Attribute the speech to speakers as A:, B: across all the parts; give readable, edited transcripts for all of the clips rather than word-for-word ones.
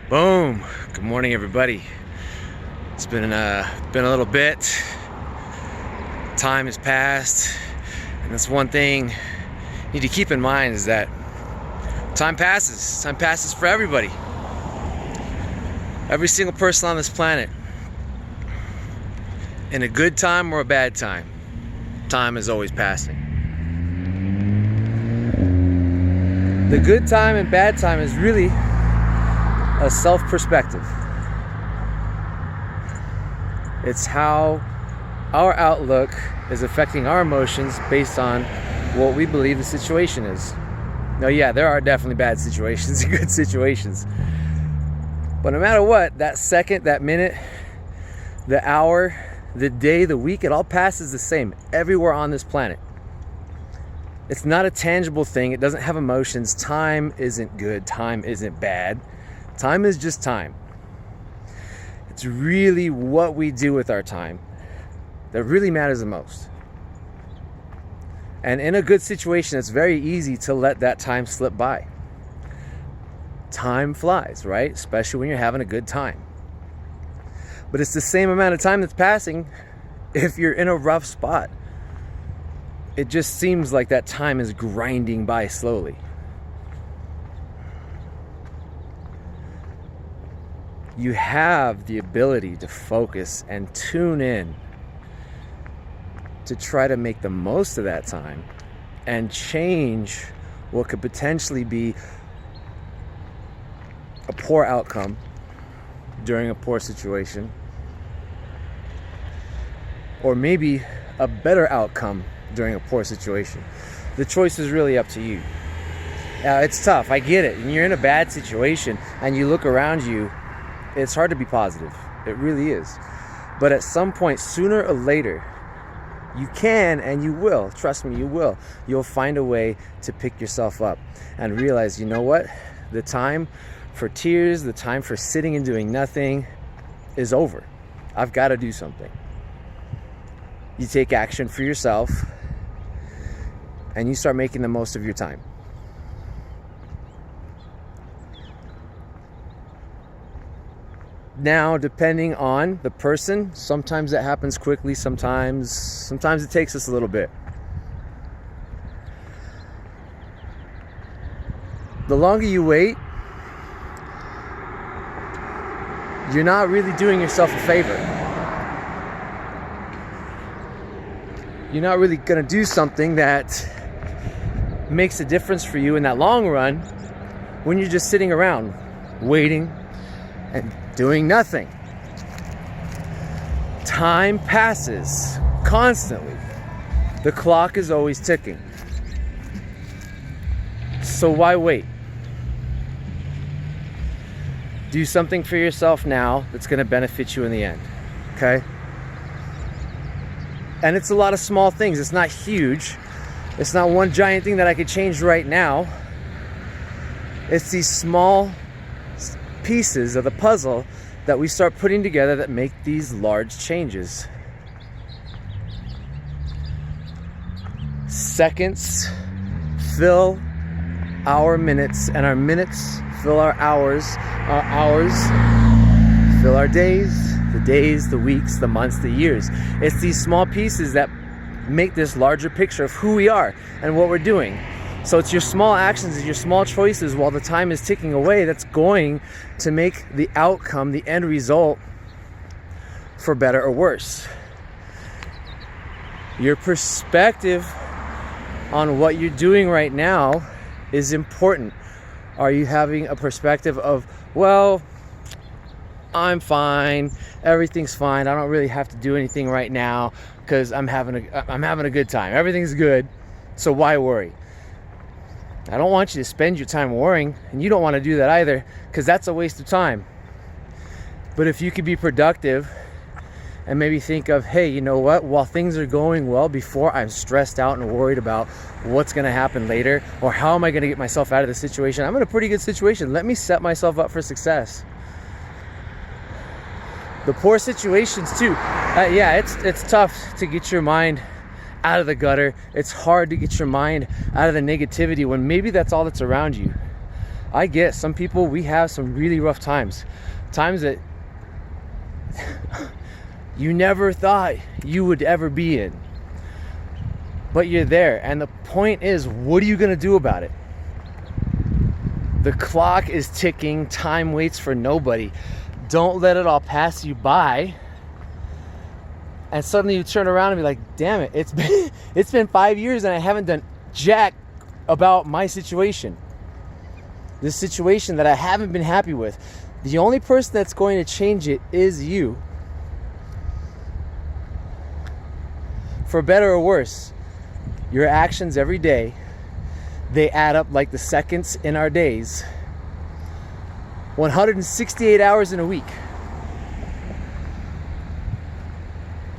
A: Boom. Good morning, everybody. It's been a little bit. Time has passed, and that's one thing you need to keep in mind is that time passes. Time passes for everybody. Every single person on this planet. In a good time or a bad time, time is always passing. The good time and bad time is really a self-perspective. It's how our outlook is affecting our emotions based on what we believe the situation is. Now, yeah, there are definitely bad situations and good situations. But no matter what, that second, that minute, the hour, the day, the week, it all passes the same everywhere on this planet. It's not a tangible thing. It doesn't have emotions. Time isn't good. Time isn't bad. Time is just time. It's really what we do with our time that really matters the most. And in a good situation, it's very easy to let that time slip by. Time flies, right? Especially when you're having a good time. But it's the same amount of time that's passing if you're in a rough spot. It just seems like that time is grinding by slowly. You have the ability to focus and tune in to try to make the most of that time and change what could potentially be a poor outcome during a poor situation, or maybe a better outcome during a poor situation. The choice is really up to you. It's tough, I get it. When you're in a bad situation and you look around you, it's hard to be positive. It really is. But at some point, sooner or later, you can and you will. Trust me, you will. You'll find a way to pick yourself up and realize, you know what? The time for tears, the time for sitting and doing nothing is over. I've got to do something. You take action for yourself and you start making the most of your time. Now, depending on the person, sometimes that happens quickly, sometimes it takes us a little bit. The longer you wait, you're not really doing yourself a favor. You're not really going to do something that makes a difference for you in that long run when you're just sitting around waiting and doing nothing. Time passes constantly. The clock is always ticking. So why wait? Do something for yourself now that's going to benefit you in the end. Okay? And it's a lot of small things. It's not huge. It's not one giant thing that I could change right now. It's these small pieces of the puzzle that we start putting together that make these large changes. Seconds fill our minutes, and our minutes fill our hours fill our days, the weeks, the months, the years. It's these small pieces that make this larger picture of who we are and what we're doing. So it's your small actions and your small choices while the time is ticking away that's going to make the outcome, the end result, for better or worse. Your perspective on what you're doing right now is important. Are you having a perspective of, well, I'm fine, everything's fine, I don't really have to do anything right now because I'm having a good time, everything's good, so why worry? I don't want you to spend your time worrying, and you don't want to do that either, because that's a waste of time. But if you could be productive and maybe think of, hey, you know what, while things are going well, before I'm stressed out and worried about what's going to happen later, or how am I going to get myself out of the situation, I'm in a pretty good situation. Let me set myself up for success. The poor situations too. It's tough to get your mind out of the gutter. It's hard to get your mind out of the negativity when maybe that's all that's around you. I get some people, we have some really rough times that you never thought you would ever be in, but you're there. And the point is, what are you going to do about it? The clock is ticking. Time waits for nobody. Don't let it all pass you by. And suddenly you turn around and be like, damn it, it's been 5 years and I haven't done jack about my situation. This situation that I haven't been happy with. The only person that's going to change it is you. For better or worse, your actions every day, they add up like the seconds in our days. 168 hours in a week.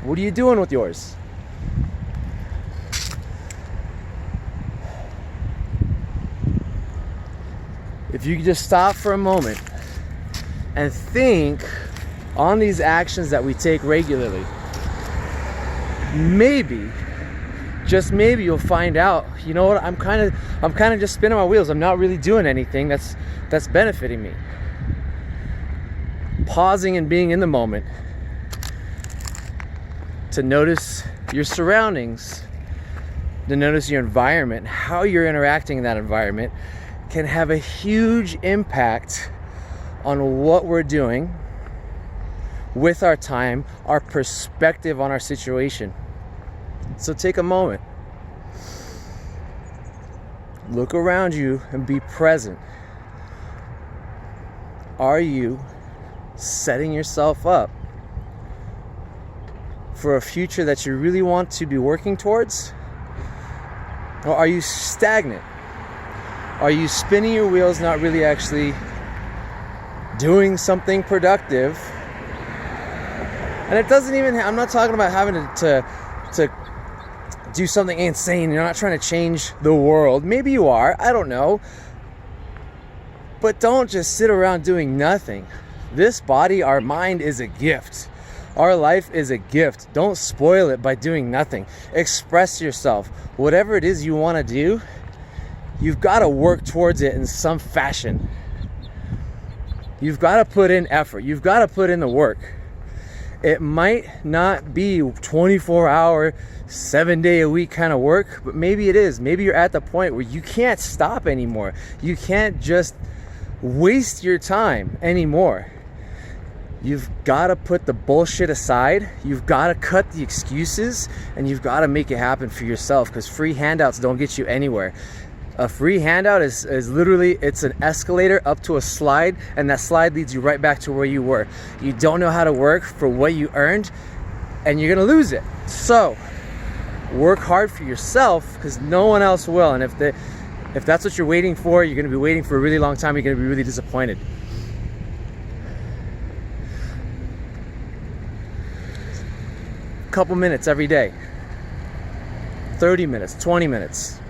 A: What are you doing with yours? If you could just stop for a moment and think on these actions that we take regularly, maybe, just maybe, you'll find out, you know what, I'm kind of just spinning my wheels. I'm not really doing anything that's benefiting me. Pausing and being in the moment to notice your surroundings, to notice your environment, how you're interacting in that environment, can have a huge impact on what we're doing with our time, our perspective on our situation. So take a moment. Look around you and be present. Are you setting yourself up for a future that you really want to be working towards? Or are you stagnant? Are you spinning your wheels, not really actually doing something productive? And it doesn't even, I'm not talking about having to do something insane. You're not trying to change the world. Maybe you are, I don't know. But don't just sit around doing nothing. This body, our mind, is a gift. Our life is a gift. Don't spoil it by doing nothing. Express yourself. Whatever it is you want to do, you've got to work towards it in some fashion. You've got to put in effort. You've got to put in the work. It might not be 24-hour, 7-day-a-week kind of work, but maybe it is. Maybe you're at the point where you can't stop anymore. You can't just waste your time anymore. You've got to put the bullshit aside. You've got to cut the excuses, and you've got to make it happen for yourself, because free handouts don't get you anywhere. A free handout is literally, it's an escalator up to a slide, and that slide leads you right back to where you were. You don't know how to work for what you earned, and you're gonna lose it. So work hard for yourself, because no one else will. And if that's what you're waiting for, you're gonna be waiting for a really long time. You're gonna be really disappointed. A couple minutes every day, 30 minutes, 20 minutes,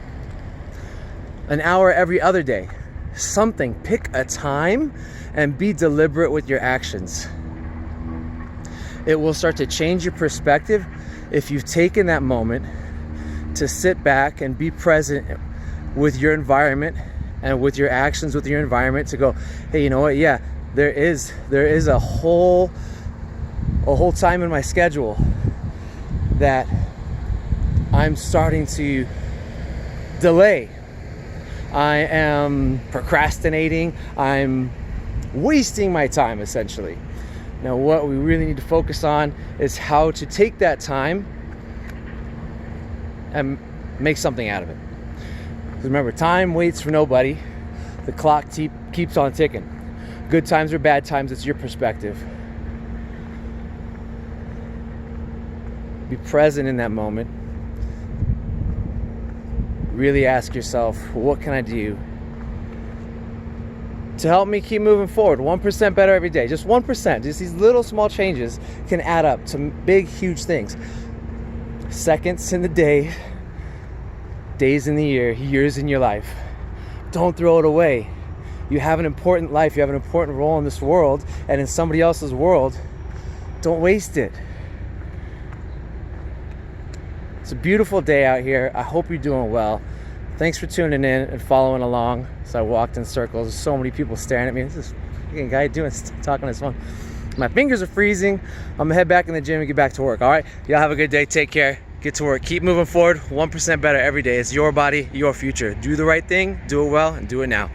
A: an hour every other day. Something. Pick a time and be deliberate with your actions. It will start to change your perspective if you've taken that moment to sit back and be present with your environment and with your actions with your environment, to go, hey, you know what? Yeah, there is a whole time in my schedule that I'm starting to delay. I am procrastinating. I'm wasting my time, essentially. Now, what we really need to focus on is how to take that time and make something out of it. Because remember, time waits for nobody. The clock keeps on ticking. Good times or bad times, it's your perspective. Be present in that moment. Really ask yourself, what can I do to help me keep moving forward? 1% better every day. Just 1%. Just these little small changes can add up to big, huge things. Seconds in the day, days in the year, years in your life. Don't throw it away. You have an important life. You have an important role in this world and in somebody else's world. Don't waste it. It's a beautiful day out here. I hope you're doing well. Thanks for tuning in and following along. So I walked in circles. There's so many people staring at me. This fucking guy talking on his phone. My fingers are freezing. I'm gonna head back in the gym and get back to work. All right, y'all have a good day. Take care. Get to work. Keep moving forward. 1% better every day. It's your body, your future. Do the right thing, do it well, and do it now.